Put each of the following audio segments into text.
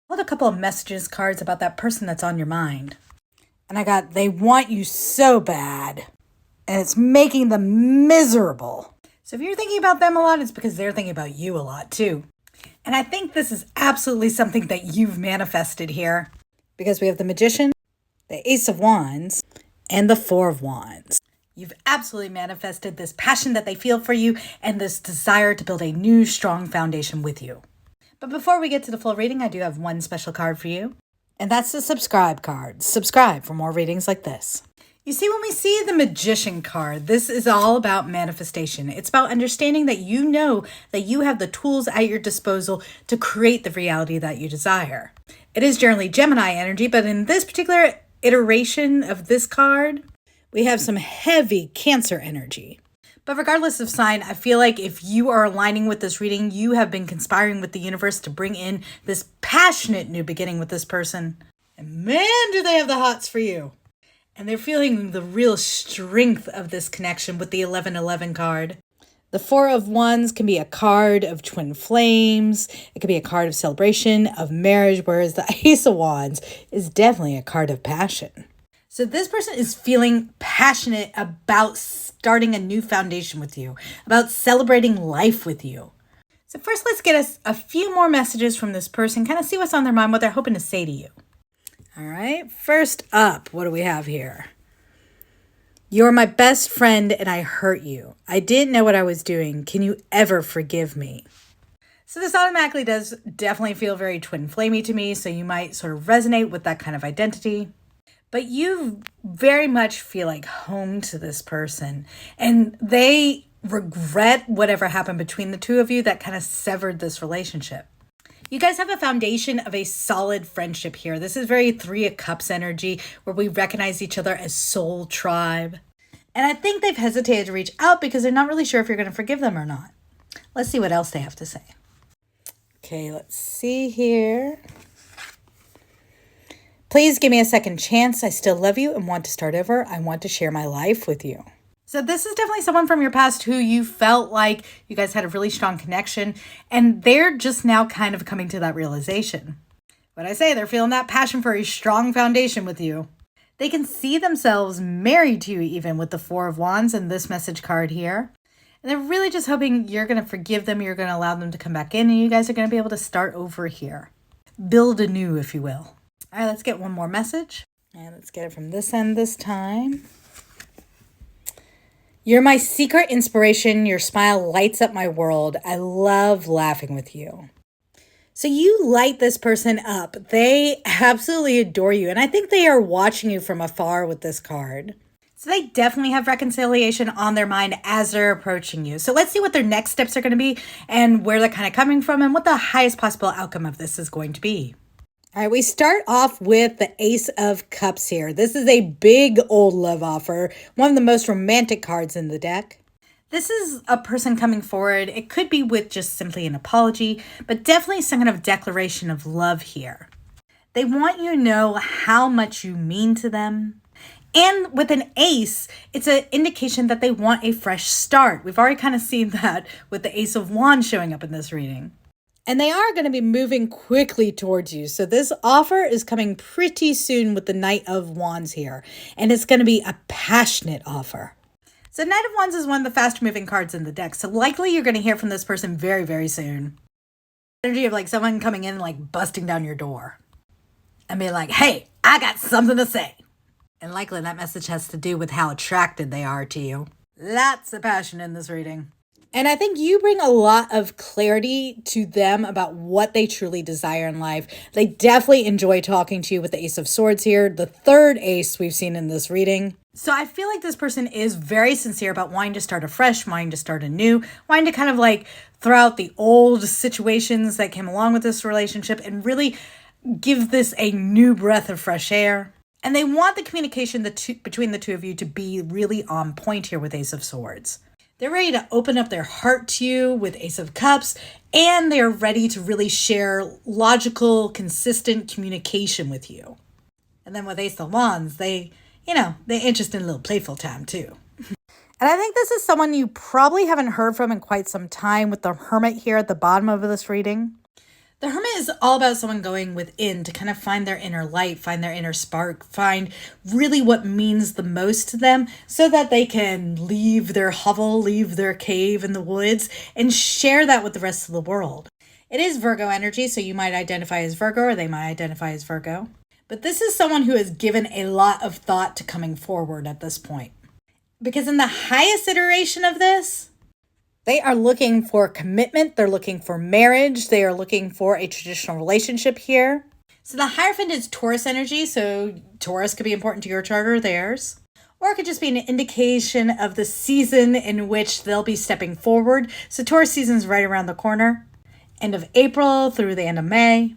Pulled a couple of messages cards about that person that's on your mind. And I got, they want you so bad. And it's making them miserable. So if you're thinking about them a lot, it's because they're thinking about you a lot too. And I think this is absolutely something that you've manifested here. Because we have the Magician, the Ace of Wands, and the Four of Wands. You've absolutely manifested this passion that they feel for you and this desire to build a new, strong foundation with you. But before we get to the full reading, I do have one special card for you. And that's the subscribe card. Subscribe for more readings like this. You see, when we see the Magician card, this is all about manifestation. It's about understanding that you know that you have the tools at your disposal to create the reality that you desire. It is generally Gemini energy, but in this particular iteration of this card, we have some heavy Cancer energy. But regardless of sign, I feel like if you are aligning with this reading, you have been conspiring with the universe to bring in this passionate new beginning with this person. And man, do they have the hots for you. And they're feeling the real strength of this connection with the 1111 card. The Four of Wands can be a card of twin flames. It can be a card of celebration, of marriage, whereas the Ace of Wands is definitely a card of passion. So this person is feeling passionate about starting a new foundation with you, about celebrating life with you. So first, let's get us a few more messages from this person, kind of see what's on their mind, what they're hoping to say to you. All right, first up, what do we have here? You're my best friend and I hurt you. I didn't know what I was doing. Can you ever forgive me? So this automatically does definitely feel very twin flamey to me, so you might sort of resonate with that kind of identity. But you very much feel like home to this person, and they regret whatever happened between the two of you that kind of severed this relationship. You guys have a foundation of a solid friendship here. This is very Three of Cups energy, where we recognize each other as soul tribe. And I think they've hesitated to reach out because they're not really sure if you're going to forgive them or not. Let's see what else they have to say. Okay, let's see here. Please give me a second chance. I still love you and want to start over. I want to share my life with you. So this is definitely someone from your past who you felt like you guys had a really strong connection, and they're just now kind of coming to that realization. What I say, they're feeling that passion for a strong foundation with you. They can see themselves married to you even with the Four of Wands and this message card here. And they're really just hoping you're going to forgive them, you're going to allow them to come back in, and you guys are going to be able to start over here. Build anew, if you will. All right, let's get one more message. And let's get it from this end this time. You're my secret inspiration. Your smile lights up my world. I love laughing with you. So you light this person up. They absolutely adore you. And I think they are watching you from afar with this card. So they definitely have reconciliation on their mind as they're approaching you. So let's see what their next steps are going to be and where they're kind of coming from and what the highest possible outcome of this is going to be. All right, we start off with the Ace of Cups here. This is a big old love offer, one of the most romantic cards in the deck. This is a person coming forward. It could be with just simply an apology, but definitely some kind of declaration of love here. They want you to know how much you mean to them. And with an ace, it's an indication that they want a fresh start. We've already kind of seen that with the Ace of Wands showing up in this reading. And they are going to be moving quickly towards you. So this offer is coming pretty soon with the Knight of Wands here. And it's going to be a passionate offer. So Knight of Wands is one of the fast moving cards in the deck. So likely you're going to hear from this person very, very soon. Energy of like someone coming in and like busting down your door. And being like, hey, I got something to say. And likely that message has to do with how attracted they are to you. Lots of passion in this reading. And I think you bring a lot of clarity to them about what they truly desire in life. They definitely enjoy talking to you with the Ace of Swords here, the third ace we've seen in this reading. So I feel like this person is very sincere about wanting to start afresh, wanting to start anew, wanting to kind of like throw out the old situations that came along with this relationship and really give this a new breath of fresh air. And they want the communication between the two of you to be really on point here with Ace of Swords. They're ready to open up their heart to you with Ace of Cups, and they're ready to really share logical, consistent communication with you. And then with Ace of Wands, they're interested in a little playful time too. And I think this is someone you probably haven't heard from in quite some time with the Hermit here at the bottom of this reading. The Hermit is all about someone going within to kind of find their inner light, find their inner spark, find really what means the most to them so that they can leave their hovel, leave their cave in the woods, and share that with the rest of the world. It is Virgo energy, so you might identify as Virgo or they might identify as Virgo. But this is someone who has given a lot of thought to coming forward at this point. Because in the highest iteration of this, they are looking for commitment, they're looking for marriage, they are looking for a traditional relationship here. So the Hierophant is Taurus energy, so Taurus could be important to your chart or theirs. Or it could just be an indication of the season in which they'll be stepping forward. So Taurus season's right around the corner, end of April through the end of May.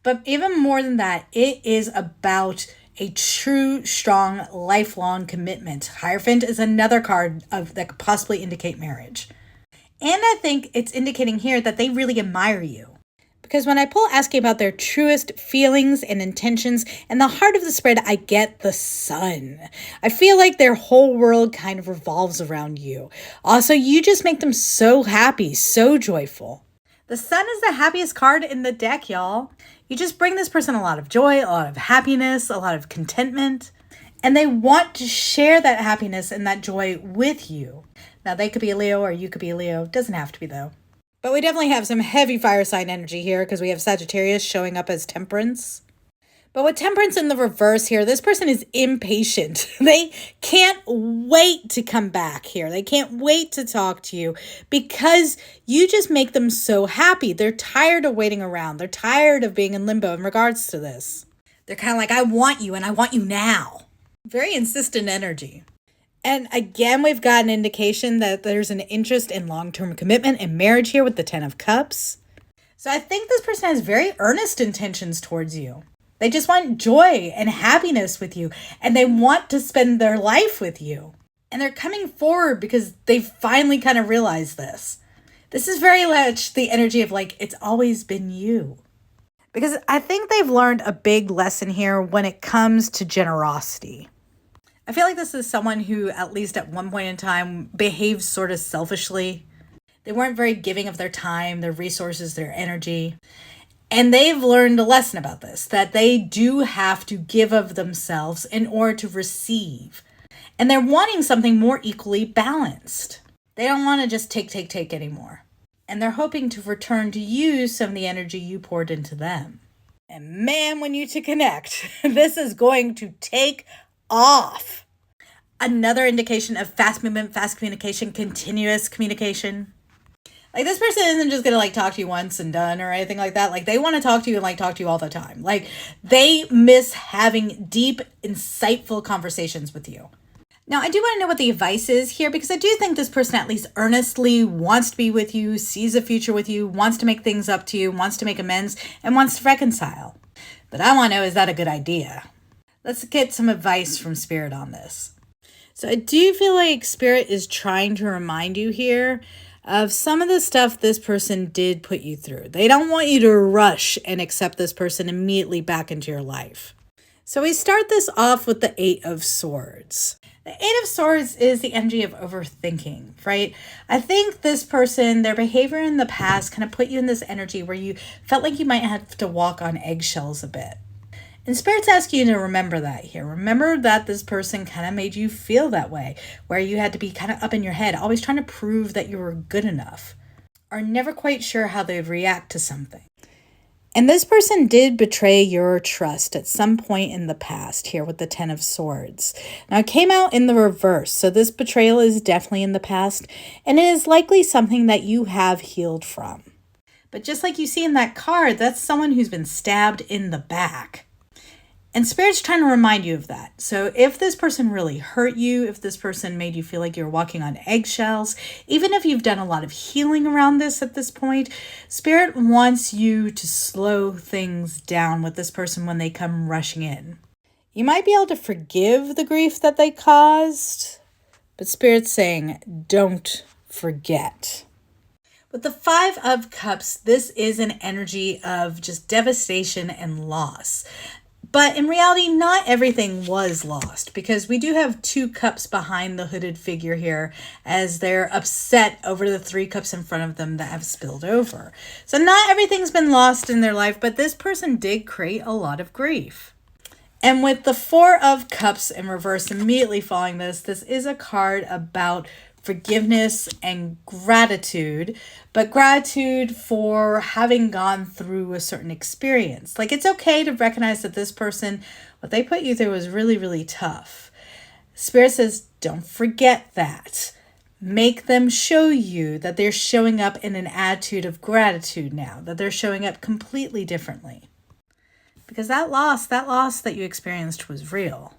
But even more than that, it is about a true, strong, lifelong commitment. Hierophant is another card that could possibly indicate marriage. And I think it's indicating here that they really admire you. Because when I pull asking about their truest feelings and intentions and the heart of the spread, I get the Sun. I feel like their whole world kind of revolves around you. Also, you just make them so happy, so joyful. The Sun is the happiest card in the deck, y'all. You just bring this person a lot of joy, a lot of happiness, a lot of contentment. And they want to share that happiness and that joy with you. Now, they could be a Leo or you could be a Leo. Doesn't have to be, though. But we definitely have some heavy fire sign energy here because we have Sagittarius showing up as Temperance. But with Temperance in the reverse here, this person is impatient. They can't wait to come back here. They can't wait to talk to you because you just make them so happy. They're tired of waiting around. They're tired of being in limbo in regards to this. They're kind of like, I want you and I want you now. Very insistent energy. And again, we've got an indication that there's an interest in long-term commitment and marriage here with the Ten of Cups. So I think this person has very earnest intentions towards you. They just want joy and happiness with you, and they want to spend their life with you. And they're coming forward because they finally kind of realized this. This is very much the energy of like, it's always been you. Because I think they've learned a big lesson here when it comes to generosity. I feel like this is someone who, at least at one point in time, behaved sort of selfishly. They weren't very giving of their time, their resources, their energy. And they've learned a lesson about this, that they do have to give of themselves in order to receive. And they're wanting something more equally balanced. They don't want to just take anymore. And they're hoping to return to you some of the energy you poured into them. And man, when you two connect, this is going to take off. Another indication of fast movement, fast communication, continuous communication. Like, this person isn't just gonna like talk to you once and done or anything like that. Like, they want to talk to you and like talk to you all the time. Like, they miss having deep, insightful conversations with you. Now, I do want to know what the advice is here because I do think this person at least earnestly wants to be with you, sees a future with you, wants to make things up to you, wants to make amends, and wants to reconcile. But I want to know, is that a good idea? Let's get some advice from Spirit on this. So I do feel like Spirit is trying to remind you here of some of the stuff this person did put you through. They don't want you to rush and accept this person immediately back into your life. So we start this off with the Eight of Swords. The Eight of Swords is the energy of overthinking, right? I think this person, their behavior in the past kind of put you in this energy where you felt like you might have to walk on eggshells a bit. And Spirit's asking you to remember that here. Remember that this person kind of made you feel that way, where you had to be kind of up in your head, always trying to prove that you were good enough, or never quite sure how they'd react to something. And this person did betray your trust at some point in the past here with the Ten of Swords. Now, it came out in the reverse, so this betrayal is definitely in the past, and it is likely something that you have healed from. But just like you see in that card, that's someone who's been stabbed in the back. And Spirit's trying to remind you of that. So if this person really hurt you, if this person made you feel like you're walking on eggshells, even if you've done a lot of healing around this at this point, Spirit wants you to slow things down with this person when they come rushing in. You might be able to forgive the grief that they caused, but Spirit's saying, don't forget. With the Five of Cups, this is an energy of just devastation and loss. But in reality, not everything was lost, because we do have 2 cups behind the hooded figure here as they're upset over the 3 cups in front of them that have spilled over. So not everything's been lost in their life, but this person did create a lot of grief. And with the 4 of Cups in reverse immediately following this is a card about forgiveness and gratitude, but gratitude for having gone through a certain experience. Like, it's okay to recognize that this person, what they put you through was really, really tough. Spirit says, don't forget that. Make them show you that they're showing up in an attitude of gratitude now, that they're showing up completely differently. Because that loss that you experienced was real.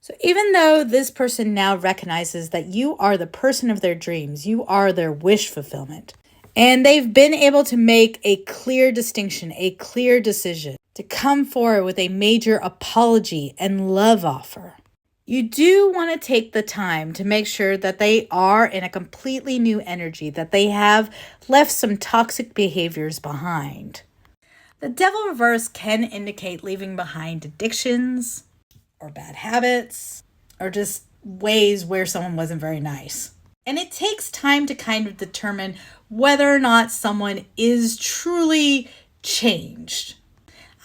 So even though this person now recognizes that you are the person of their dreams, you are their wish fulfillment, and they've been able to make a clear distinction, a clear decision to come forward with a major apology and love offer, you do want to take the time to make sure that they are in a completely new energy, that they have left some toxic behaviors behind. The Devil reverse can indicate leaving behind addictions, or bad habits, or just ways where someone wasn't very nice. And it takes time to kind of determine whether or not someone is truly changed.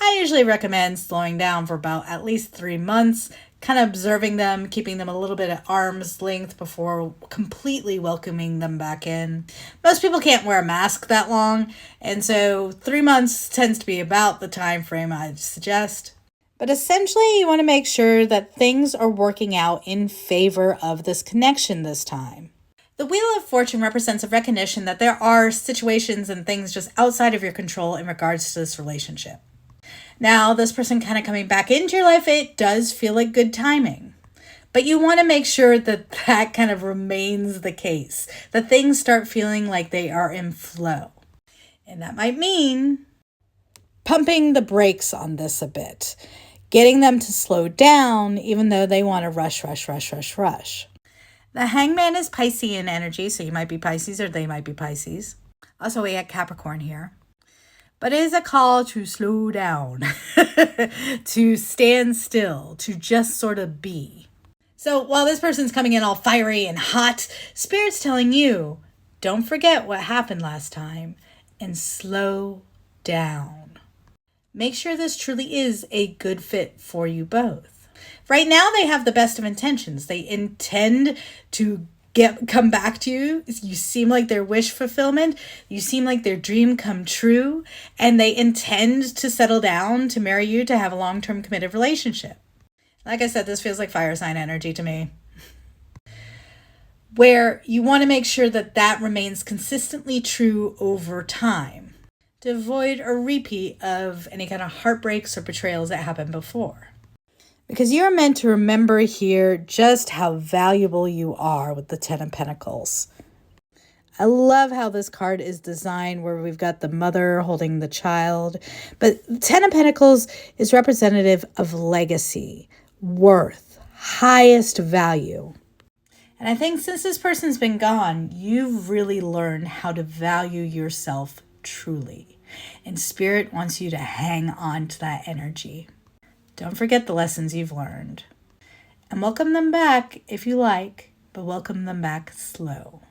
I usually recommend slowing down for about at least 3 months, kind of observing them, keeping them a little bit at arm's length before completely welcoming them back in. Most people can't wear a mask that long, and so 3 months tends to be about the time frame I'd suggest. But essentially, you want to make sure that things are working out in favor of this connection this time. The Wheel of Fortune represents a recognition that there are situations and things just outside of your control in regards to this relationship. Now, this person kind of coming back into your life, it does feel like good timing. But you want to make sure that that kind of remains the case, that things start feeling like they are in flow. And that might mean pumping the brakes on this a bit. Getting them to slow down, even though they want to rush. The Hangman is Piscean energy, so you might be Pisces or they might be Pisces. Also, we had Capricorn here. But it is a call to slow down, to stand still, to just sort of be. So while this person's coming in all fiery and hot, Spirit's telling you, don't forget what happened last time and slow down. Make sure this truly is a good fit for you both. Right now, they have the best of intentions. They intend to come back to you. You seem like their wish fulfillment. You seem like their dream come true. And they intend to settle down, to marry you, to have a long-term committed relationship. Like I said, this feels like fire sign energy to me. Where you want to make sure that that remains consistently true over time, to avoid a repeat of any kind of heartbreaks or betrayals that happened before. Because you're meant to remember here just how valuable you are with the Ten of Pentacles. I love how this card is designed, where we've got the mother holding the child. But Ten of Pentacles is representative of legacy, worth, highest value. And I think since this person's been gone, you've really learned how to value yourself truly. And Spirit wants you to hang on to that energy. Don't forget the lessons you've learned. And welcome them back if you like, but welcome them back slow.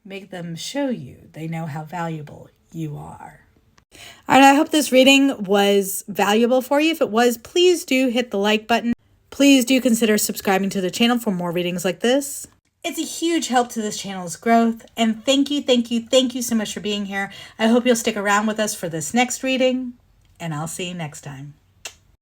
Make them show you they know how valuable you are. All right, I hope this reading was valuable for you. If it was, please do hit the like button. Please do consider subscribing to the channel for more readings like this. It's a huge help to this channel's growth. And thank you so much for being here. I hope you'll stick around with us for this next reading. And I'll see you next time.